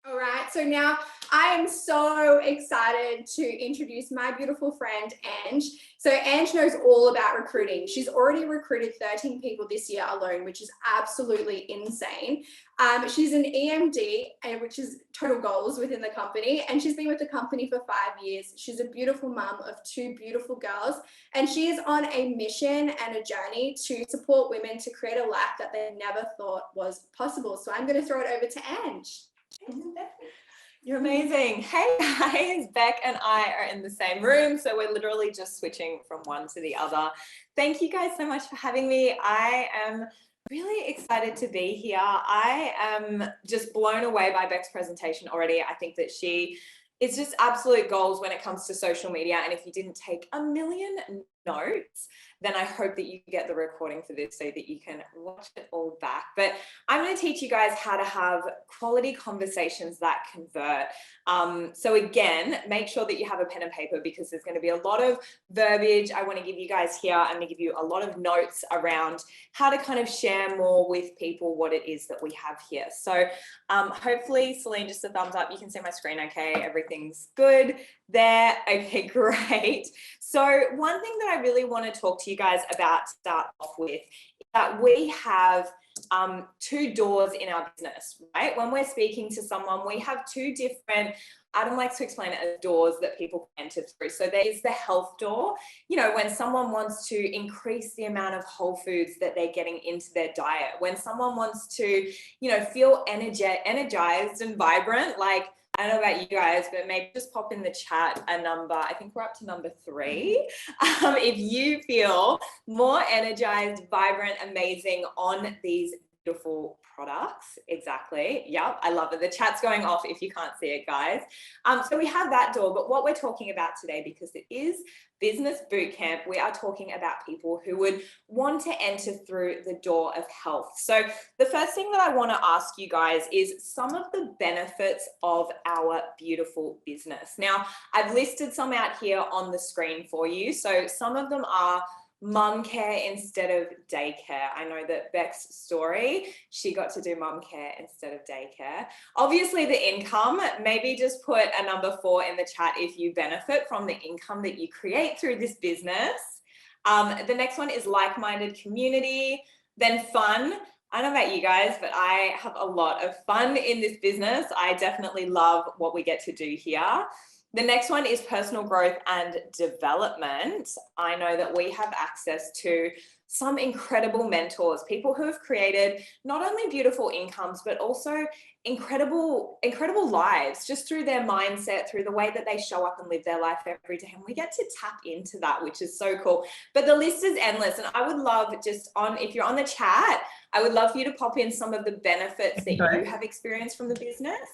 All right, so now I am so excited to introduce my beautiful friend, Ange. So Ange knows all about recruiting. She's already recruited 13 people this year alone, which is absolutely insane. She's an EMD, which is total goals within the company, and she's been with the company for 5 years. She's a beautiful mum of two beautiful girls, and she is on a mission and a journey to support women to create a life that they never thought was possible. So I'm going to throw it over to Ange. You're amazing. Hey guys, Beck and I are in the same room, so we're literally just switching from one to the other. Thank you guys so much for having me. I am really excited to be here. I am just blown away by Beck's presentation already. I think that she is just absolute goals when it comes to social media, and if you didn't take a million notes, then I hope that you get the recording for this so that you can watch it all back. But I'm going to teach you guys how to have quality conversations that convert. So again, make sure that you have a pen and paper because there's going to be a lot of verbiage I want to give you guys here. I'm going to give you a lot of notes around how to kind of share more with people what it is that we have here. So hopefully, Celine, just a thumbs up. You can see my screen okay. Everything's good there. Okay, great. So one thing that I really want to talk to you guys about to start off with is that we have two doors in our business, right? When we're speaking to someone, we have two different, Adam likes to explain it as doors that people can enter through. So there's the health door, you know, when someone wants to increase the amount of whole foods that they're getting into their diet, when someone wants to, you know, feel energized and vibrant, like, I don't know about you guys, but maybe just pop in the chat a number. I think we're up to number 3. If you feel more energized, vibrant, amazing on these beautiful products. Exactly. Yep. I love it. The chat's going off if you can't see it, guys. So we have that door, but what we're talking about today, because it is business boot camp, we are talking about people who would want to enter through the door of health. So the first thing that I want to ask you guys is some of the benefits of our beautiful business. Now, I've listed some out here on the screen for you. So some of them are mum care instead of daycare. I know that Beck's story, she got to do mum care instead of daycare. Obviously the income, maybe just put a number 4 in the chat if you benefit from the income that you create through this business. The next one is like-minded community, then fun. I don't know about you guys, but I have a lot of fun in this business. I definitely love what we get to do here. The next one is personal growth and development. I know that we have access to some incredible mentors, people who have created not only beautiful incomes, but also incredible lives just through their mindset, through the way that they show up and live their life every day. And we get to tap into that, which is so cool. But the list is endless. And I would love if you're on the chat, I would love for you to pop in some of the benefits that you have experienced from the business.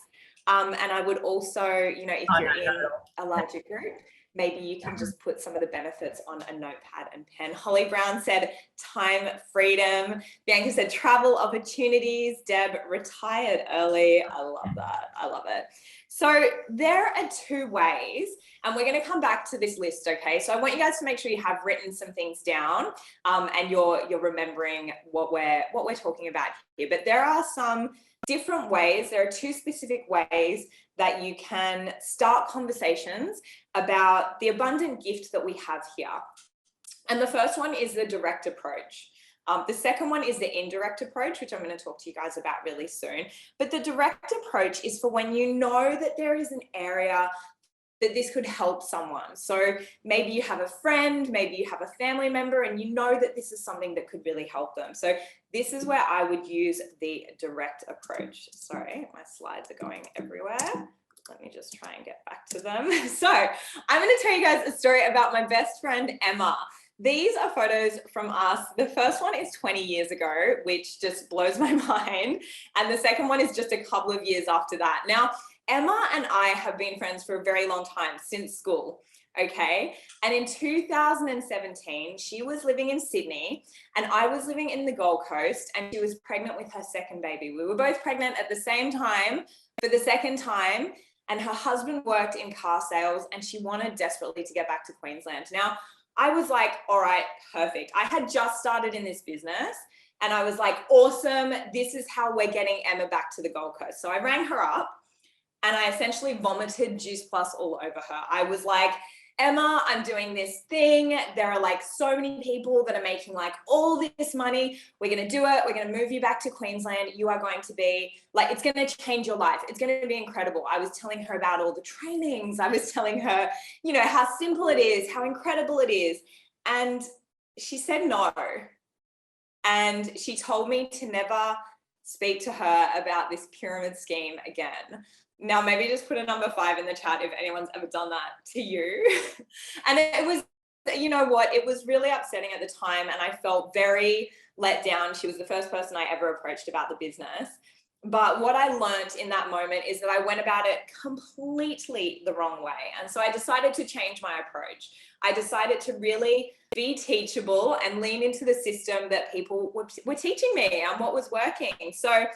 And I would also, you know, if you're in a larger group, maybe you can just put some of the benefits on a notepad and pen. Holly Brown said time freedom. Bianca said travel opportunities. Deb, retired early. I love that. I love it. So there are 2 ways, and we're going to come back to this list, okay? So I want you guys to make sure you have written some things down and you're remembering what we're talking about here. But there are some different ways. There are 2 specific ways that you can start conversations about the abundant gift that we have here. And the first one is the direct approach. The second one is the indirect approach, which I'm going to talk to you guys about really soon. But the direct approach is for when you know that there is an area that this could help someone. So maybe you have a friend, maybe you have a family member, and you know that this is something that could really help them. So this is where I would use the direct approach. Sorry, my slides are going everywhere. Let me just try and get back to them. So I'm going to tell you guys a story about my best friend, Emma. These are photos from us. The first one is 20 years ago, which just blows my mind. And the second one is just a couple of years after that. Now, Emma and I have been friends for a very long time, since school, okay? And in 2017, she was living in Sydney and I was living in the Gold Coast, and she was pregnant with her second baby. We were both pregnant at the same time for the second time, and her husband worked in car sales and she wanted desperately to get back to Queensland. Now, I was like, all right, perfect. I had just started in this business and I was like, awesome. This is how we're getting Emma back to the Gold Coast. So I rang her up And I essentially vomited Juice Plus all over her. I was like, Emma, I'm doing this thing. There are like so many people that are making like all this money. We're going to do it. We're going to move you back to Queensland. You are going to be like, it's going to change your life. It's going to be incredible. I was telling her about all the trainings. I was telling her, you know, how simple it is, how incredible it is. And she said no. And she told me to never speak to her about this pyramid scheme again. Now, maybe just put a number 5 in the chat if anyone's ever done that to you. And it was, you know what, it was really upsetting at the time, and I felt very let down. She was the first person I ever approached about the business. But what I learned in that moment is that I went about it completely the wrong way. And so I decided to change my approach. I decided to really be teachable and lean into the system that people were teaching me and what was working. So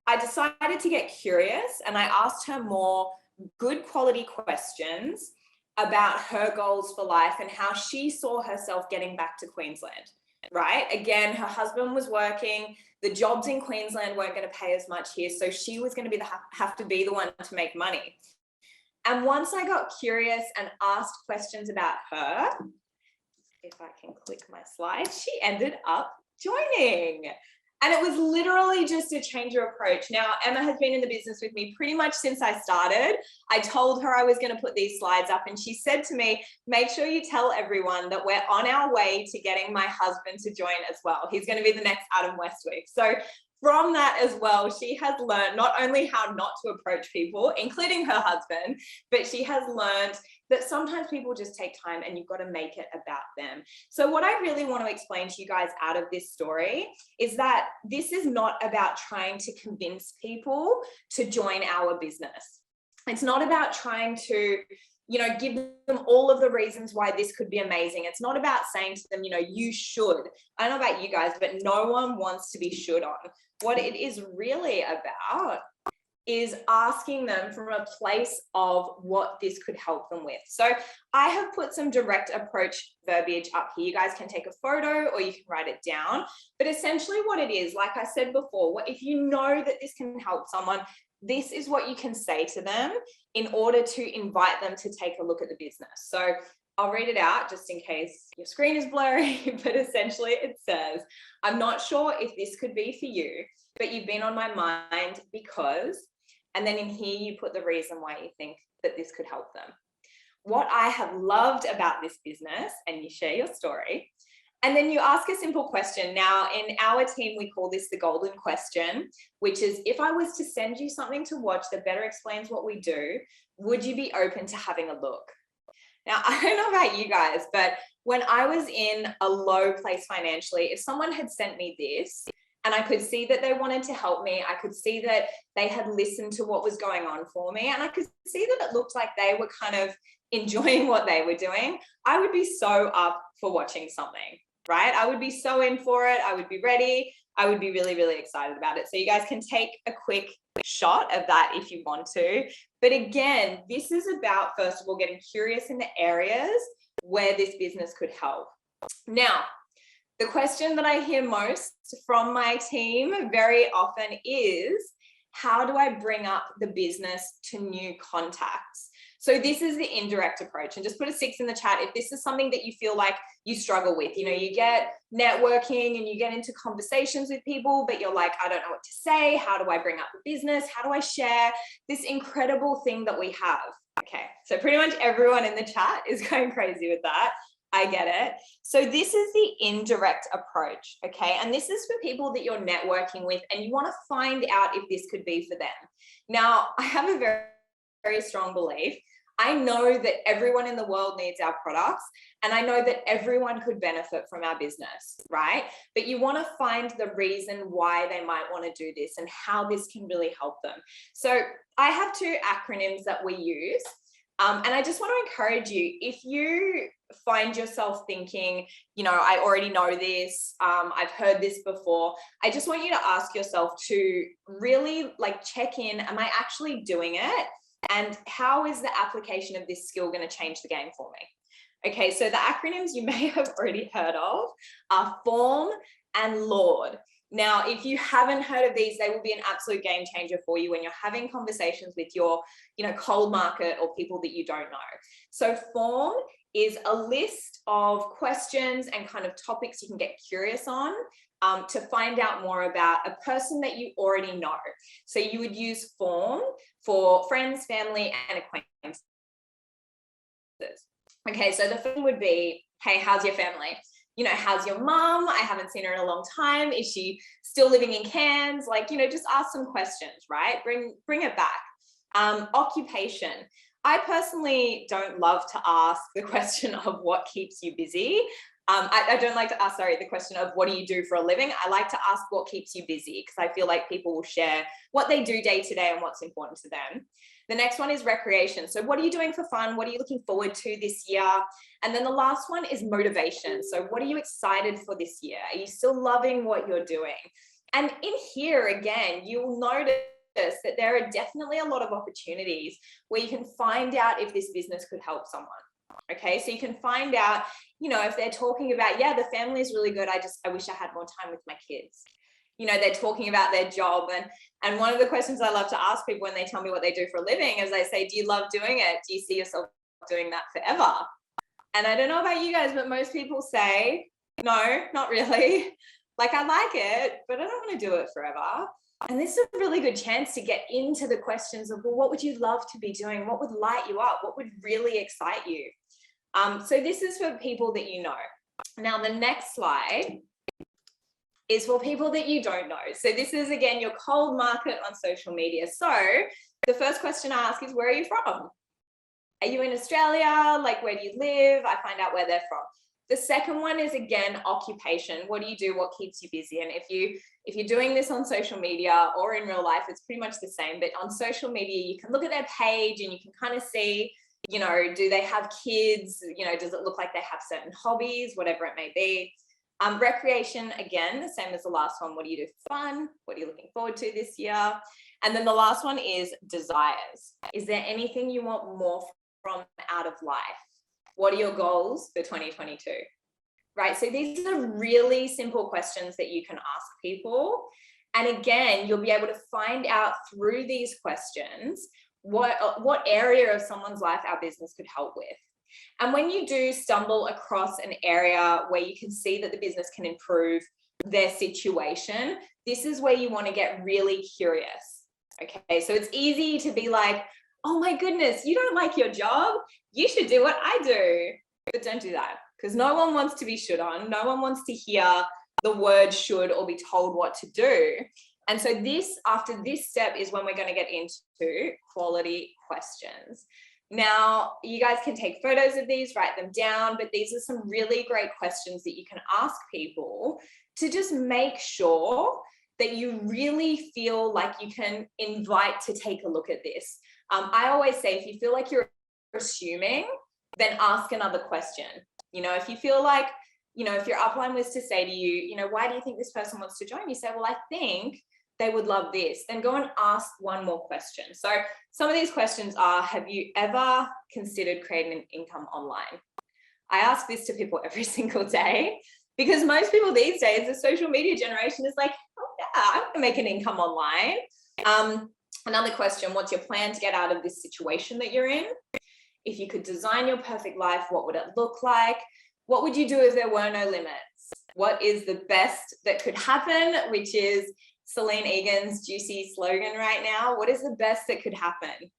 I decided to get curious, and I asked her more good quality questions about her goals for life and how she saw herself getting back to Queensland, right? Again, her husband was working. The jobs in Queensland weren't going to pay as much here, so she was going to have to be the one to make money. And once I got curious and asked questions about her, if I can click my slide, she ended up joining. And it was literally just a change of approach. Now, Emma has been in the business with me pretty much since I started. I told her I was going to put these slides up, and she said to me, make sure you tell everyone that we're on our way to getting my husband to join as well. He's going to be the next Adam Westwick. So from that as well, she has learned not only how not to approach people, including her husband, but she has learned that sometimes people just take time and you've got to make it about them. So what I really want to explain to you guys out of this story is that this is not about trying to convince people to join our business. It's not about trying to, you know, give them all of the reasons why this could be amazing. It's not about saying to them, you know, you should. I don't know about you guys, but no one wants to be should on. What it is really about is asking them from a place of what this could help them with. So I have put some direct approach verbiage up here. You guys can take a photo or you can write it down. But essentially what it is, like I said before, if you know that this can help someone, this is what you can say to them in order to invite them to take a look at the business. So I'll read it out just in case your screen is blurry, but essentially it says, I'm not sure if this could be for you, but you've been on my mind because, and then in here you put the reason why you think that this could help them. What I have loved about this business, and you share your story, and then you ask a simple question. Now, in our team, we call this the golden question, which is, if I was to send you something to watch that better explains what we do, would you be open to having a look? Now, I don't know about you guys, but when I was in a low place financially, if someone had sent me this and I could see that they wanted to help me, I could see that they had listened to what was going on for me, and I could see that it looked like they were kind of enjoying what they were doing, I would be so up for watching something, right? I would be so in for it. I would be ready. I would be really, really excited about it. So you guys can take a quick shot of that if you want to. But again, this is about, first of all, getting curious in the areas where this business could help. Now, the question that I hear most from my team very often is, how do I bring up the business to new contacts? So this is the indirect approach, and just put a 6 in the chat if this is something that you feel like you struggle with. You know, you get networking and you get into conversations with people, but you're like, I don't know what to say. How do I bring up the business? How do I share this incredible thing that we have? Okay, so pretty much everyone in the chat is going crazy with that. I get it. So this is the indirect approach, okay? And this is for people that you're networking with and you want to find out if this could be for them. Now, I have a very, very strong belief. I know that everyone in the world needs our products, and I know that everyone could benefit from our business, right? But you want to find the reason why they might want to do this and how this can really help them. So I have 2 acronyms that we use. And I just want to encourage you, if you find yourself thinking, you know, I already know this, I've heard this before, I just want you to ask yourself to really like check in, am I actually doing it? And how is the application of this skill going to change the game for me? Okay, so the acronyms you may have already heard of are FORM and LORD. Now, if you haven't heard of these, they will be an absolute game changer for you when you're having conversations with your, cold market or people that you don't know. So form is a list of questions and kind of topics you can get curious on to find out more about a person that you already know. So you would use form for friends, family, and acquaintances. Okay, so the first would be, hey, how's your family? How's your mom? I haven't seen her in a long time. Is she still living in Cairns? Just ask some questions, right? Bring it back. Occupation. I personally don't love to ask the question of what keeps you busy. I don't like to ask, the question of what do you do for a living? I like to ask what keeps you busy, because I feel like people will share what they do day to day and what's important to them. The next one is recreation. So what are you doing for fun? What are you looking forward to this year? And then the last one is motivation. So what are you excited for this year? Are you still loving what you're doing? And in here, again, you'll notice that there are definitely a lot of opportunities where you can find out if this business could help someone. Okay, so you can find out, if they're talking about, yeah, the family is really good. I wish I had more time with my kids. They're talking about their job. And one of the questions I love to ask people when they tell me what they do for a living is I say, do you love doing it? Do you see yourself doing that forever? And I don't know about you guys, but most people say, no, not really. I like it, but I don't want to do it forever. And this is a really good chance to get into the questions of, well, what would you love to be doing? What would light you up? What would really excite you? So this is for people that you know. Now, the next slide is for people that you don't know. So this is, again, your cold market on social media. So the first question I ask is, where are you from? Are you in Australia? Where do you live? I find out where they're from. The second one is, again, occupation. What do you do? What keeps you busy? And if you're doing this on social media or in real life, it's pretty much the same. But on social media, you can look at their page and you can kind of see, do they have kids? Does it look like they have certain hobbies, whatever it may be. Recreation, again, the same as the last one. What do you do for fun? What are you looking forward to this year? And then the last one is desires. Is there anything you want more from out of life? What are your goals for 2022? Right, so these are really simple questions that you can ask people. And again, you'll be able to find out through these questions what area of someone's life our business could help with. And when you do stumble across an area where you can see that the business can improve their situation, this is where you want to get really curious. Okay, so it's easy to be like, oh my goodness, you don't like your job? You should do what I do. But don't do that, because no one wants to be should on. No one wants to hear the word should or be told what to do. And so after this step is when we're going to get into quality questions. Now, you guys can take photos of these, write them down, but these are some really great questions that you can ask people to just make sure that you really feel like you can invite to take a look at this. I always say, if you feel like you're assuming, then ask another question. If you feel like, if your upline was to say to you, why do you think this person wants to join? You say, well, I think they would love this. Then go and ask one more question. So some of these questions are, have you ever considered creating an income online? I ask this to people every single day, because most people these days, the social media generation is like, oh yeah, I'm gonna make an income online. Another question, what's your plan to get out of this situation that you're in? If you could design your perfect life, what would it look like? What would you do if there were no limits? What is the best that could happen, which is Celine Egan's juicy slogan right now? What is the best that could happen?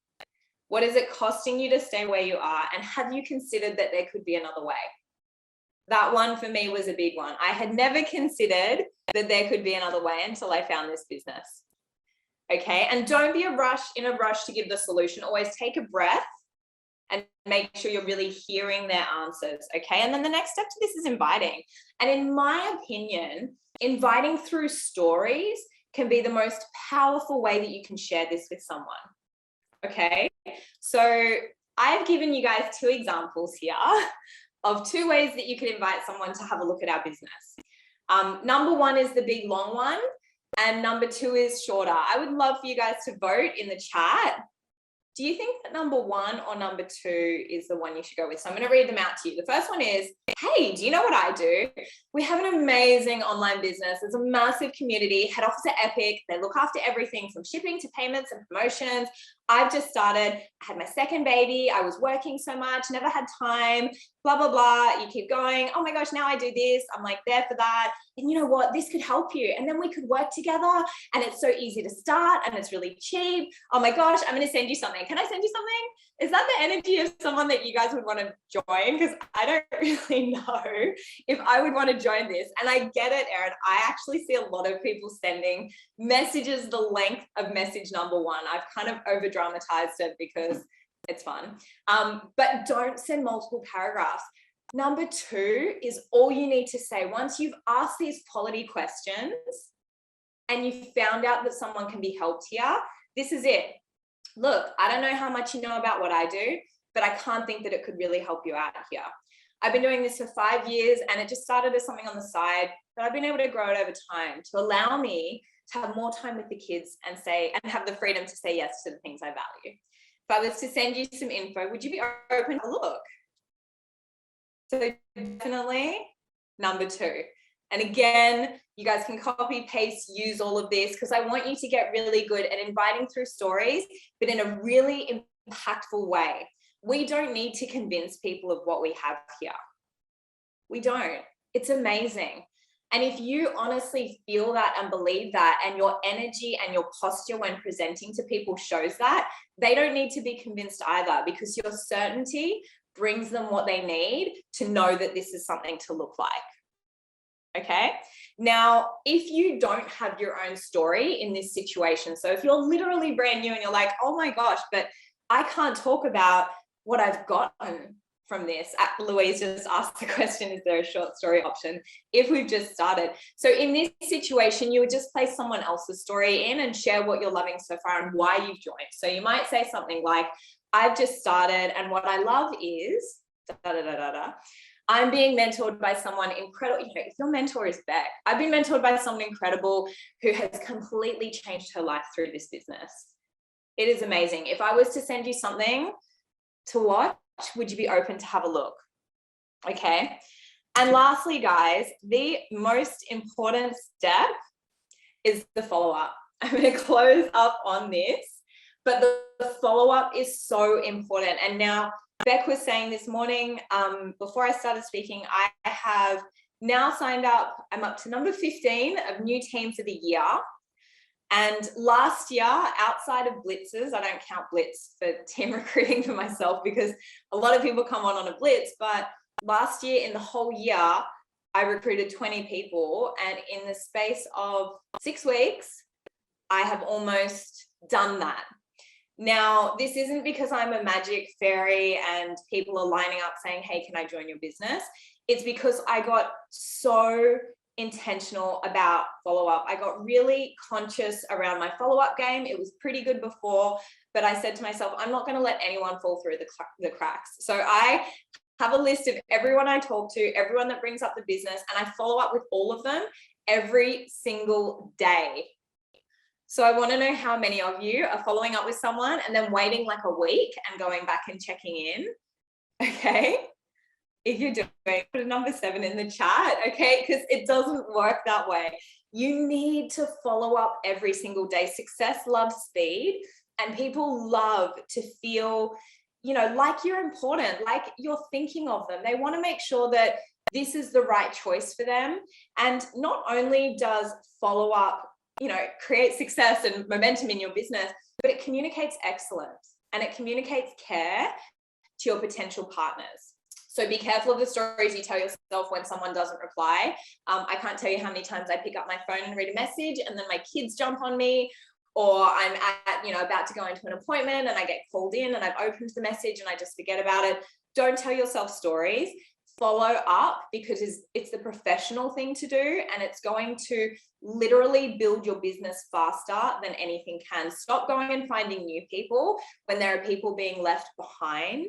What is it costing you to stay where you are? And have you considered that there could be another way? That one for me was a big one. I had never considered that there could be another way until I found this business. Okay, and don't be in a rush to give the solution. Always take a breath and make sure you're really hearing their answers. Okay, and then the next step to this is inviting. And in my opinion, inviting through stories can be the most powerful way that you can share this with someone. Okay, so I've given you guys 2 examples here of 2 ways that you could invite someone to have a look at our business. Number 1 is the big long one, and number 2 is shorter. I would love for you guys to vote in the chat Do you think that number 1 or number 2 is the one you should go with? So I'm going to read them out to you. The first one is, hey, do you know what I do? We have an amazing online business. There's a massive community. Head office are epic. They look after everything from shipping to payments and promotions. I've just started. I had my second baby. I was working so much, never had time, blah, blah, blah. You keep going. Oh my gosh, now I do this. I'm like there for that. And you know what? This could help you. And then we could work together. And it's so easy to start and it's really cheap. Oh my gosh, I'm going to send you something. Can I send you something? Is that the energy of someone that you guys would want to join? Because I don't really know if I would want to join this. And I get it, Erin. I actually see a lot of people sending messages the length of message number 1. I've kind of over dramatized it because it's fun. But don't send multiple paragraphs. Number 2 is all you need to say. Once you've asked these quality questions and you found out that someone can be helped here, this is it. Look, I don't know how much you know about what I do, but I can't think that it could really help you out here. I've been doing this for 5 years and it just started as something on the side, but I've been able to grow it over time to allow me to have more time with the kids and have the freedom to say yes to the things I value. If I was to send you some info, would you be open to look? So definitely number 2. And again, you guys can copy, paste, use all of this because I want you to get really good at inviting through stories, but in a really impactful way. We don't need to convince people of what we have here. We don't. It's amazing. And if you honestly feel that and believe that, and your energy and your posture when presenting to people shows that, they don't need to be convinced either, because your certainty brings them what they need to know that this is something to look like. Okay. Now, if you don't have your own story in this situation, so if you're literally brand new and you're like, oh my gosh, but I can't talk about what I've gotten from this. Louise just asked the question, is there a short story option if we've just started? So in this situation, you would just place someone else's story in and share what you're loving so far and why you've joined. So you might say something like, I've just started and what I love is da, da, da, da, da. I'm being mentored by someone incredible. You know, if your mentor is Beck, I've been mentored by someone incredible who has completely changed her life through this business. It is amazing. If I was to send you something to watch, would you be open to have a look? Okay. And lastly, guys, the most important step is the follow-up. I'm going to close up on this, but the follow-up is so important. And now, Beck was saying this morning, before I started speaking, I have now signed up. I'm up to number 15 of new teams of the year. And last year, outside of blitzes, I don't count blitz for team recruiting for myself because a lot of people come on a blitz, but last year in the whole year, I recruited 20 people. And in the space of 6 weeks, I have almost done that. Now, this isn't because I'm a magic fairy and people are lining up saying, hey, can I join your business? It's because I got so intentional about follow-up. I got really conscious around my follow-up game. It was pretty good before, but I said to myself, I'm not going to let anyone fall through the cracks. So I have a list of everyone I talk to, everyone that brings up the business, and I follow up with all of them every single day. So I want to know how many of you are following up with someone and then waiting like a week and going back and checking in. Okay. If you're doing it, put a number 7 in the chat. Okay. Because it doesn't work that way. You need to follow up every single day. Success loves speed, and people love to feel, you know, like you're important, like you're thinking of them. They want to make sure that this is the right choice for them. And not only does follow up, you know, create success and momentum in your business, but it communicates excellence and it communicates care to your potential partners. So be careful of the stories you tell yourself when someone doesn't reply. I can't tell you how many times I pick up my phone and read a message and then my kids jump on me, or I'm about to go into an appointment and I get called in and I've opened the message and I just forget about it. Don't tell yourself stories. Follow up, because it's the professional thing to do, and it's going to literally build your business faster than anything can. Stop going and finding new people when there are people being left behind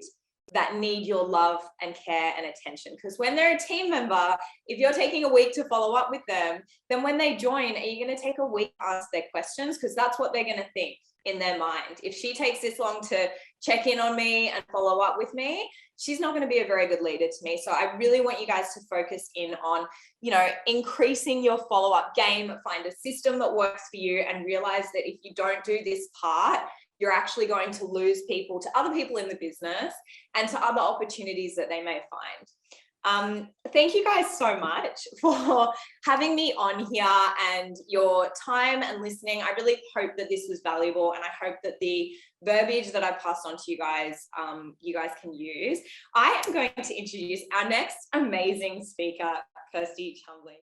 that need your love and care and attention. Because when they're a team member, if you're taking a week to follow up with them, then when they join, are you going to take a week to ask their questions? Because that's what they're going to think in their mind. If she takes this long to check in on me and follow up with me, she's not going to be a very good leader to me. So I really want you guys to focus in on, increasing your follow-up game, find a system that works for you, and realize that if you don't do this part, you're actually going to lose people to other people in the business and to other opportunities that they may find. Thank you guys so much for having me on here and your time and listening. I really hope that this was valuable, and I hope that the verbiage that I passed on to you guys can use. I am going to introduce our next amazing speaker, Kirsty Chumbley.